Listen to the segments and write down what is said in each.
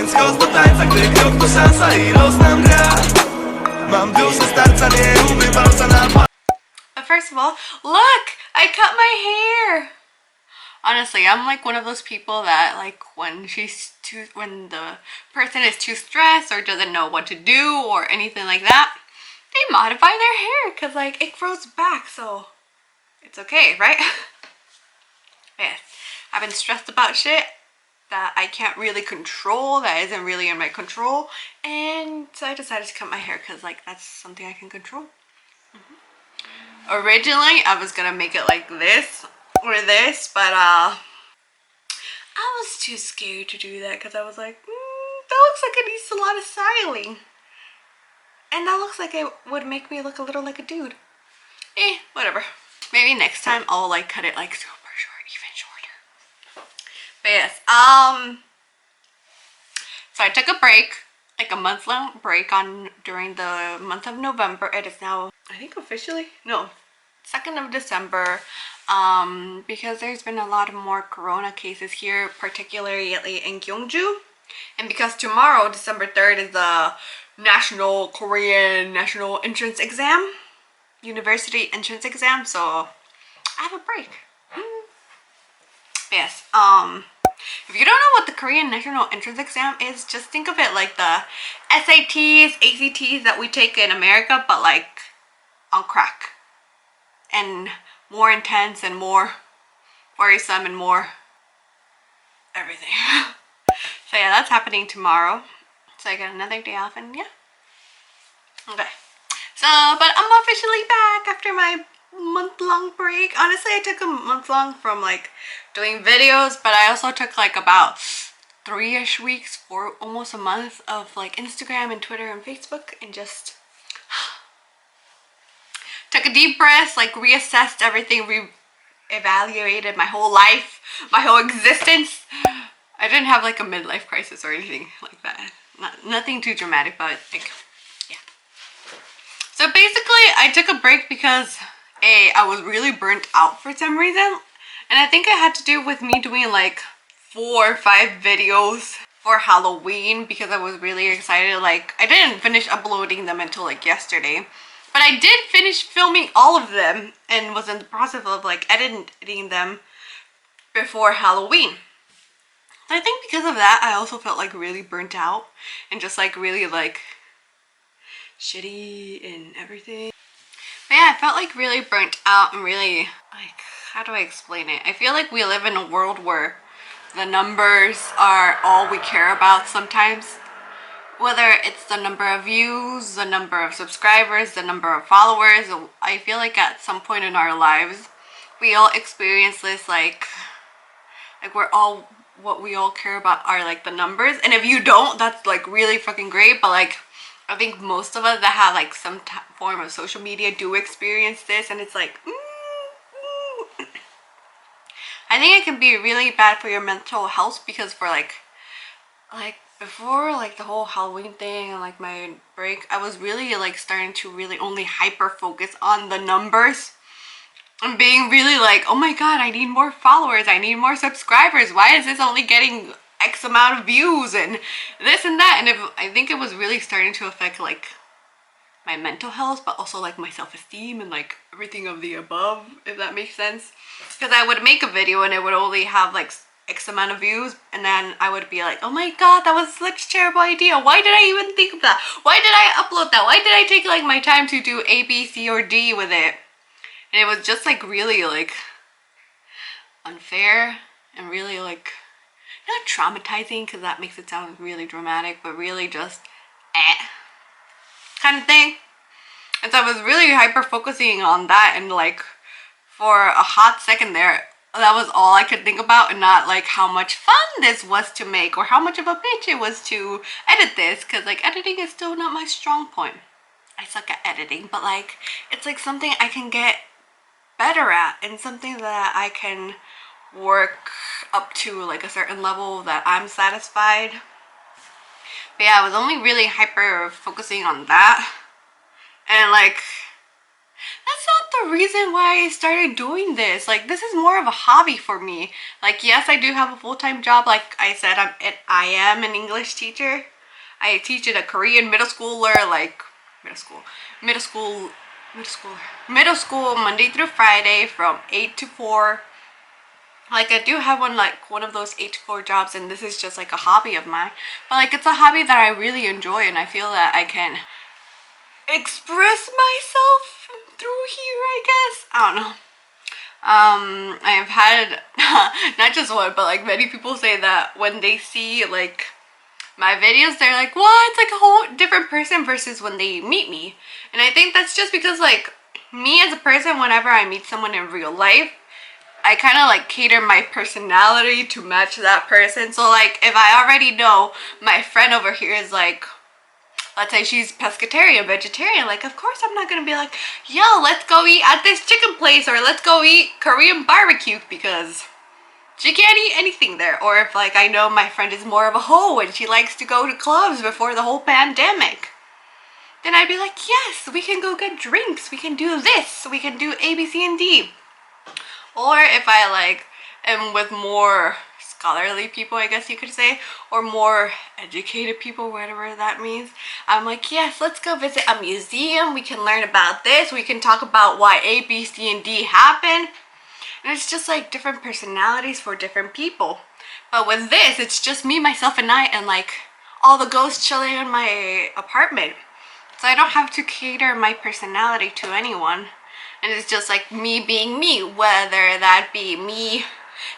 Więc chodź do tańca, gdy krok to szansa i los nam gra. Mam duszę starca, nie lubię walca na pa. But first of all, look! I cut my hair! Honestly, I'm like one of those people that like when the person is too stressed or doesn't know what to do or anything like that, they modify their hair because like it grows back, so it's okay, right? Yes, I've been stressed about shit that I can't really control, that isn't really in my control, and so I decided to cut my hair because like that's something I can control. Originally, I was gonna make it like this or this, but I was too scared to do that because I was like, that looks like it needs a lot of styling, and that looks like it would make me look a little like a dude. Whatever. Maybe next time I'll like cut it like super short, even shorter. But yes, so I took a break, like a month-long break during the month of November. It is now, I think officially, no, 2nd of December, because there's been a lot more corona cases here, particularly in Gyeongju, and because tomorrow, December 3rd, is the Korean National Entrance Exam, University Entrance Exam, so I have a break. Yes, if you don't know what the Korean National Entrance Exam is, just think of it like the SATs, ACTs that we take in America, but like on crack. And more intense and more worrisome and more everything. So yeah, that's happening tomorrow. So I got another day off and yeah. Okay. So, but I'm officially back after my month-long break. Honestly, I took a month-long from like doing videos, but I also took like about 3-ish weeks or almost a month of like Instagram and Twitter and Facebook, and just took a deep breath, like reassessed everything, re-evaluated my whole life, my whole existence. I didn't have like a midlife crisis or anything like that. Nothing too dramatic, but like, yeah. So basically, I took a break because I was really burnt out for some reason. And I think it had to do with me doing like 4 or 5 videos for Halloween because I was really excited. Like, I didn't finish uploading them until like yesterday. But I did finish filming all of them and was in the process of like editing them before Halloween. So I think because of that, I also felt like really burnt out and just like really like shitty and everything. But yeah, I felt like really burnt out and really like, how do I explain it? I feel like we live in a world where the numbers are all we care about sometimes. Whether it's the number of views, the number of subscribers, the number of followers, I feel like at some point in our lives, we all experience this like what we all care about are like the numbers. And if you don't, that's like really fucking great. But like, I think most of us that have like some form of social media do experience this, and it's like, I think it can be really bad for your mental health because for like before like the whole Halloween thing and like my break, I was really like starting to really only hyper focus on the numbers and being really like, oh my god, I need more followers, I need more subscribers, why is this only getting X amount of views and this and that. And I think it was really starting to affect like my mental health, but also like my self-esteem and like everything of the above, if that makes sense. Because I would make a video and it would only have like X amount of views, and then I would be like, oh my god, that was such a terrible idea, why did I even think of that, why did I upload that, why did I take like my time to do A, B, C, or D with it. And it was just like really like unfair and really like not traumatizing, because that makes it sound really dramatic, but really just kind of thing. And so I was really hyper focusing on that, and like for a hot second there, that was all I could think about, and not like how much fun this was to make or how much of a bitch it was to edit this, because like editing is still not my strong point. I suck at editing, but like it's like something I can get better at and something that I can work up to like a certain level that I'm satisfied. But yeah, I was only really hyper focusing on that, and like that's not the reason why I started doing this. Like, this is more of a hobby for me. Like, yes, I do have a full-time job. Like I said, I am an English teacher. I teach at a Korean middle schooler, like middle school Monday through Friday from 8 to 4. Like, I do have one of those 8 to 4 jobs, and this is just like a hobby of mine. But like, it's a hobby that I really enjoy, and I feel that I can express myself through here, I guess. I don't know. I have had not just one, but like many people say that when they see like my videos, they're like, what? It's like a whole different person versus when they meet me. And I think that's just because like me as a person, whenever I meet someone in real life, I kind of like cater my personality to match that person. So like if I already know my friend over here is like, let's say she's pescatarian, vegetarian, like of course I'm not gonna be like, yo, let's go eat at this chicken place, or let's go eat Korean barbecue, because she can't eat anything there. Or if like I know my friend is more of a hoe and she likes to go to clubs before the whole pandemic, then I'd be like, yes, we can go get drinks, we can do this, we can do A, B, C, and D. Or if I like am with more scholarly people, I guess you could say, or more educated people, whatever that means, I'm like, yes, let's go visit a museum, we can learn about this, we can talk about why A, B, C, and D happen. And it's just like different personalities for different people. But with this, it's just me, myself, and I, and like all the ghosts chilling in my apartment. So I don't have to cater my personality to anyone. And it's just like me being me, whether that be me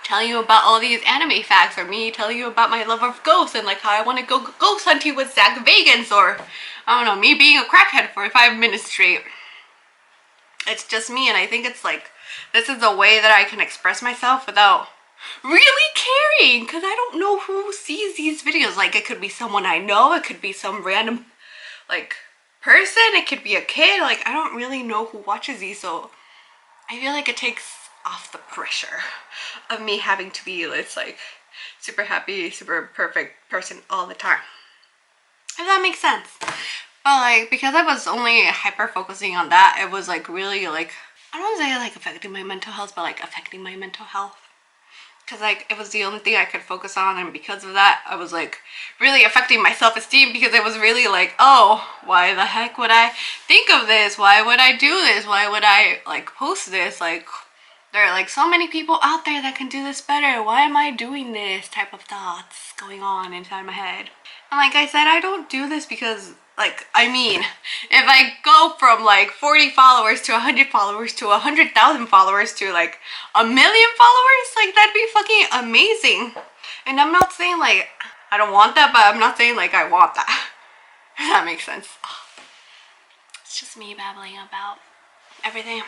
telling you about all these anime facts, or me telling you about my love of ghosts and like how I want to go ghost hunting with Zach Vegans, or I don't know, me being a crackhead for 5 minutes straight. It's just me, and I think it's like, this is a way that I can express myself without really caring, because I don't know who sees these videos. Like, it could be someone I know, it could be some random like person, it could be a kid. Like, I don't really know who watches these, so I feel like it takes off the pressure of me having to be this like super happy, super perfect person all the time, if that makes sense. But like, because I was only hyper focusing on that, it was like really like, I don't want to say like affecting my mental health, but like affecting my mental health. Because like it was the only thing I could focus on, and because of that, I was like really affecting my self-esteem, because it was really like, oh, why the heck would I think of this? Why would I do this? Why would I like post this? Like, there are like so many people out there that can do this better. Why am I doing this? Type of thoughts going on inside my head. And like I said, I don't do this because, like, I mean, if I go from like 40 followers to 100 followers to 100,000 followers to like 1 million followers, like that'd be fucking amazing. And I'm not saying like I don't want that, but I'm not saying like I want that. If that makes sense. It's just me babbling about everything.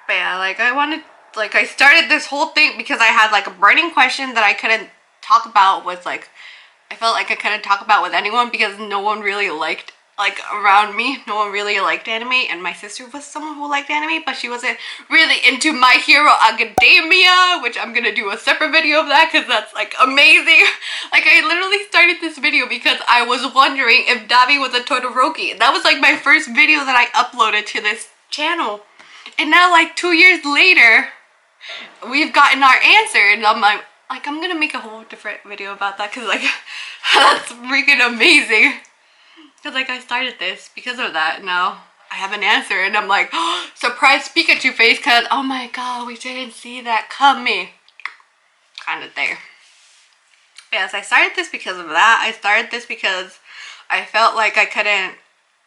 But yeah, like I started this whole thing because I had like a burning question that I couldn't talk about with like, I felt like I couldn't talk about with anyone, because no one really liked, like around me, no one really liked anime. And my sister was someone who liked anime, but she wasn't really into My Hero Academia, which I'm gonna do a separate video of that because that's like amazing. Like, I literally started this video because I was wondering if Davi was a Todoroki. That was like my first video that I uploaded to this channel. And now like 2 years later, we've gotten our answer, and I'm like I'm gonna make a whole different video about that, because like that's freaking amazing. Because like I started this because of that. Now I have an answer, and I'm like, oh, surprise Pikachu face, because oh my god, we didn't see that coming kind of thing. Yes, I started this because of that. I started this because I felt like I couldn't,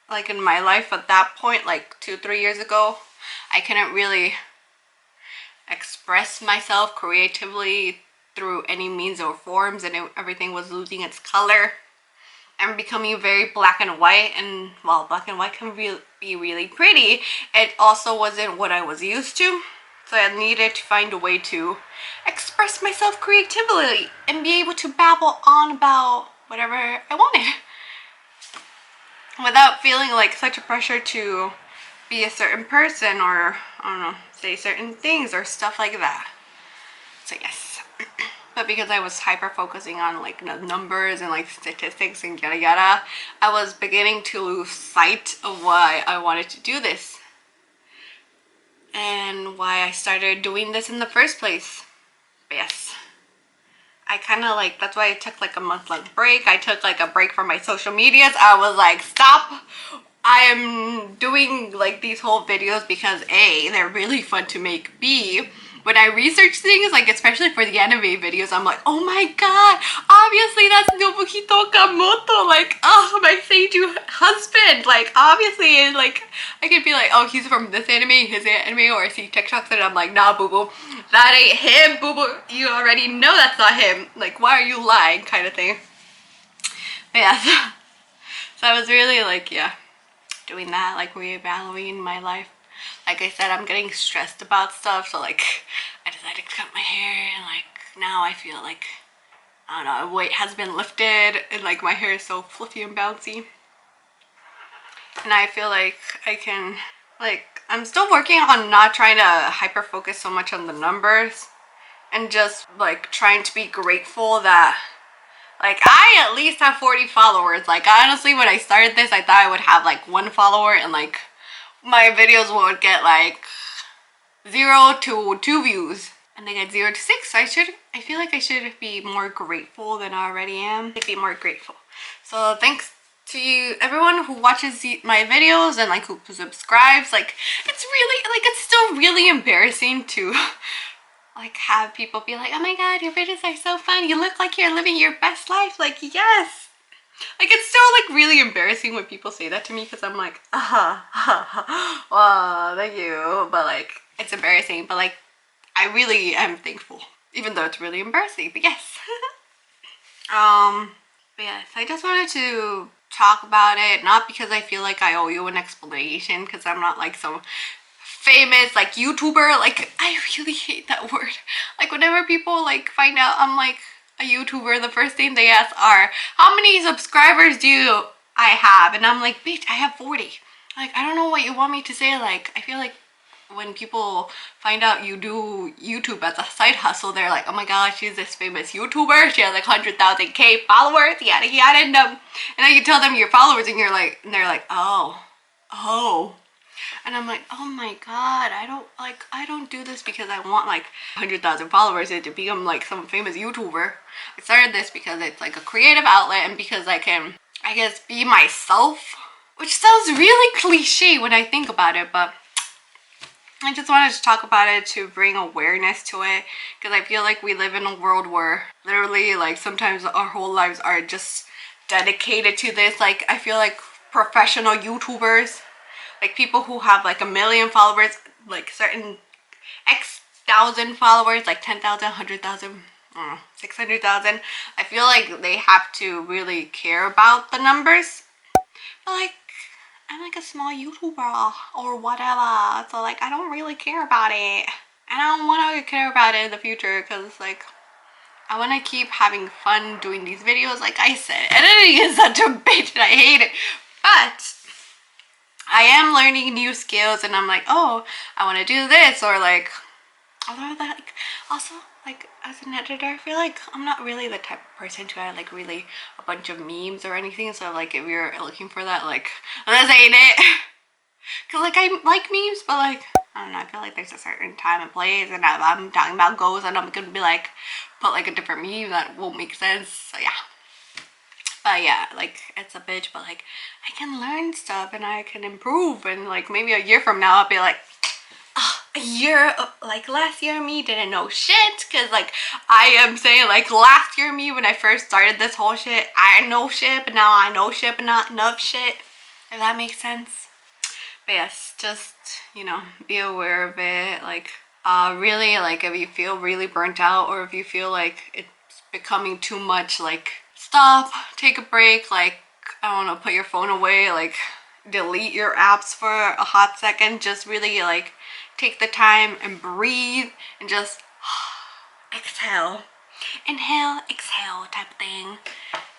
like in my life at that point, like 2-3 years ago, I couldn't really express myself creatively through any means or forms, and everything was losing its color and becoming very black and white. And while black and white can be really pretty, it also wasn't what I was used to. So I needed to find a way to express myself creatively and be able to babble on about whatever I wanted without feeling like such a pressure to be a certain person, or I don't know, say certain things or stuff like that. So yes. But because I was hyper focusing on like numbers and like statistics and yada yada, I was beginning to lose sight of why I wanted to do this. and why I started doing this in the first place. But yes, I kind of like, that's why I took like a month-long break. I took like a break from my social medias. I was like, stop. I am doing like these whole videos because A, they're really fun to make. B, when I research things, like especially for the anime videos, I'm like, oh my god, obviously that's Nobuhito Kamoto, like, oh, my Seiju husband, like, obviously, and like, I could be like, oh, he's from this anime, his anime, or I see TikToks and I'm like, nah, boo-boo, that ain't him, boo-boo, you already know that's not him, like, why are you lying, kind of thing. But yeah, so I was really like, yeah, doing that, like reevaluating my life. Like I said, I'm getting stressed about stuff, so like I decided to cut my hair, and like now I feel like, I don't know, weight has been lifted and like my hair is so fluffy and bouncy, and I feel like I can, like, I'm still working on not trying to hyper focus so much on the numbers and just like trying to be grateful that like I at least have 40 followers. Like honestly, when I started this, I thought I would have like 1 follower and like my videos would get like 0 to 2 views, and they get 0 to 6. So I feel like I should be more grateful than I already am. I'd be more grateful. So thanks to you, everyone who watches my videos and like who subscribes. Like it's really, like, it's still really embarrassing to like have people be like, oh my god, your videos are so fun, you look like you're living your best life. Like, yes, like it's still like really embarrassing when people say that to me, because I'm like, well, thank you, but like it's embarrassing, but like I really am thankful, even though it's really embarrassing. But yes. But yes, I just wanted to talk about it, not because I feel like I owe you an explanation, because I'm not like some famous like YouTuber. Like I really hate that word. Like whenever people like find out I'm like a YouTuber, the first thing they ask are, how many subscribers do I have? And I'm like, bitch, I have 40. Like I don't know what you want me to say. Like I feel like when people find out you do YouTube as a side hustle, they're like, oh my gosh, she's this famous YouTuber, she has like 100,000 followers, yada yada, and then you tell them your followers, and they're like, oh, and I'm like, oh my god, I don't do this because I want like 100,000 followers and to become like some famous YouTuber. I started this because it's like a creative outlet, and because I can, I guess, be myself, which sounds really cliche when I think about it, but I just wanted to talk about it to bring awareness to it, because I feel like we live in a world where literally like sometimes our whole lives are just dedicated to this. Like I feel like professional YouTubers, like people who have like 1 million followers, like certain X thousand followers, like 10,000, 100,000, 600,000, I feel like they have to really care about the numbers. But like I'm like a small YouTuber or whatever, so like I don't really care about it, and I don't want to care about it in the future, because like I want to keep having fun doing these videos. Like I said, editing is such a bitch and I hate it, but I am learning new skills, and I'm like, oh, I want to do this, or like, although that, like, also, like, as an editor, I feel like I'm not really the type of person to add, like, really a bunch of memes or anything, so, like, if you're looking for that, like, this ain't it. Because, like, I like memes, but, like, I don't know, I feel like there's a certain time and place, and if I'm talking about goals, and I'm gonna be, like, put, like, a different meme that won't make sense, so, yeah. But yeah, like, it's a bitch, but like I can learn stuff and I can improve, and like maybe a year from now I'll be like, oh, a year, like last year me didn't know shit, because like I am saying like last year me, when I first started this whole shit, I know shit, but now I know shit but not enough shit, if that makes sense. But yes, just, you know, be aware of it. Like really, like if you feel really burnt out, or if you feel like it's becoming too much, like stop, take a break, like, I don't know, put your phone away, like delete your apps for a hot second, just really like take the time and breathe and just exhale, inhale, exhale type of thing,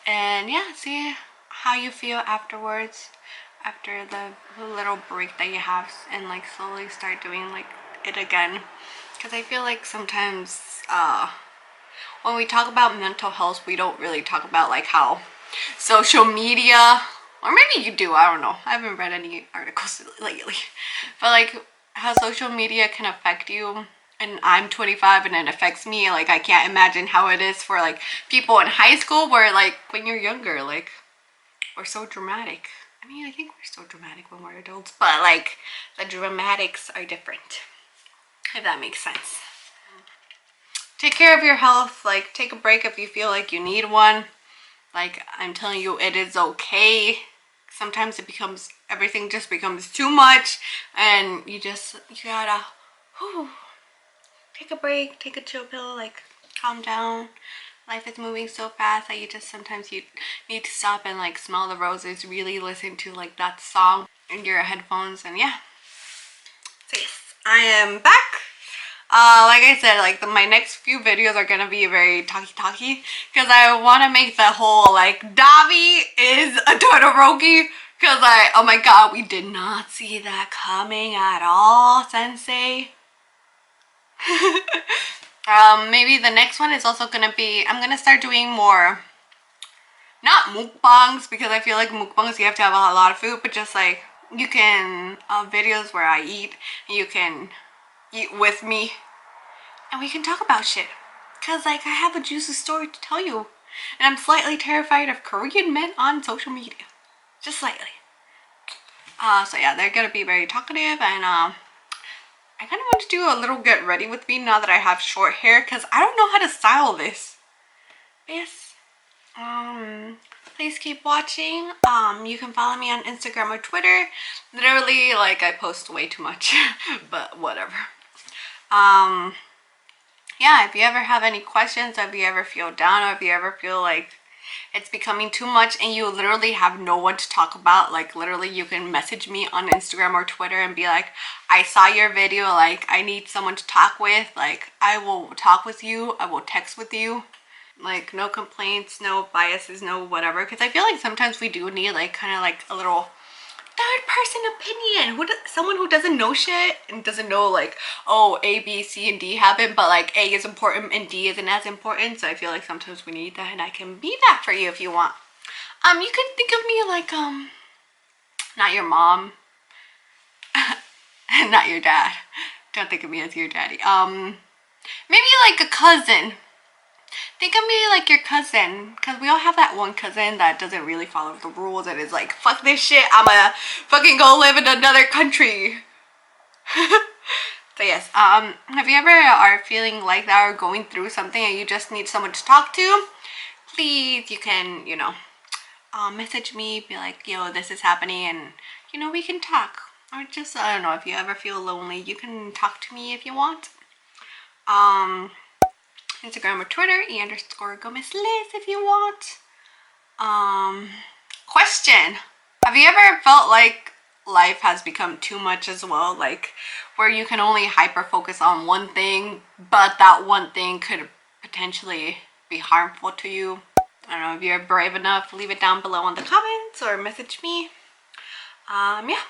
and yeah, see how you feel afterwards, after the little break that you have, and like slowly start doing like it again, because I feel like sometimes when we talk about mental health, we don't really talk about like how social media, or maybe you do, I don't know, I haven't read any articles lately, but like how social media can affect you. And I'm 25 and it affects me. Like, I can't imagine how it is for like people in high school where like when you're younger, like we're so dramatic. I mean, I think we're so dramatic when we're adults, but like the dramatics are different, if that makes sense. Take care of your health. Like, take a break if you feel like you need one. Like, I'm telling you, it is okay. Sometimes everything just becomes too much, and you gotta take a break, take a chill pill, like calm down. Life is moving so fast that sometimes you need to stop and like smell the roses, really listen to like that song in your headphones. And yeah, so yes, I am back. Like I said, like my next few videos are gonna be very talky because I want to make the whole like Davi is a Todoroki, because oh my god, we did not see that coming at all, sensei. Maybe the next one is also gonna be, I'm gonna start doing more, not mukbangs, because I feel like mukbangs you have to have a lot of food, but just like you can videos where I eat and you can eat with me and we can talk about shit, because like I have a juicy story to tell you, and I'm slightly terrified of Korean men on social media, just slightly. So yeah, they're gonna be very talkative, and I kind of want to do a little get ready with me now that I have short hair, because I don't know how to style this. But yes, please keep watching. You can follow me on Instagram or Twitter. Literally, like, I post way too much, but whatever. Yeah, if you ever have any questions, or if you ever feel down, or if you ever feel like it's becoming too much and you literally have no one to talk about, like literally you can message me on Instagram or Twitter and be like, I saw your video, like I need someone to talk with. Like, I will talk with you, I will text with you. Like, no complaints, no biases, no whatever, because I feel like sometimes we do need like kind of like a little third person opinion, someone who doesn't know shit and doesn't know like, oh, A, B, C, and D happen, but like A is important and D isn't as important. So I feel like sometimes we need that, and I can be that for you if you want. You can think of me like not your mom and not your dad. Don't think of me as your daddy. Maybe like a cousin. Think of me like your cousin, because we all have that one cousin that doesn't really follow the rules and is like, fuck this shit, I'ma fucking go live in another country. So yes, if you ever are feeling like that or going through something and you just need someone to talk to, please, you can, you know, message me, be like, yo, this is happening, and you know, we can talk. Or just, I don't know, if you ever feel lonely, you can talk to me if you want. Instagram or Twitter, E_Gomez Liz if you want. Question. Have you ever felt like life has become too much as well? Like, where you can only hyper focus on one thing, but that one thing could potentially be harmful to you? I don't know, if you're brave enough, leave it down below in the comments or message me. Yeah.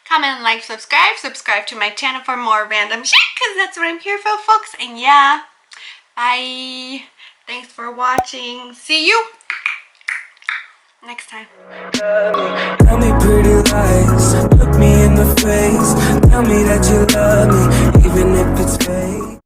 Comment, like, subscribe to my channel for more random shit, because that's what I'm here for, folks. And yeah, bye. Thanks for watching. See you next time. Tell me pretty lies, look me in the face, tell me that you love me, even if it's fake.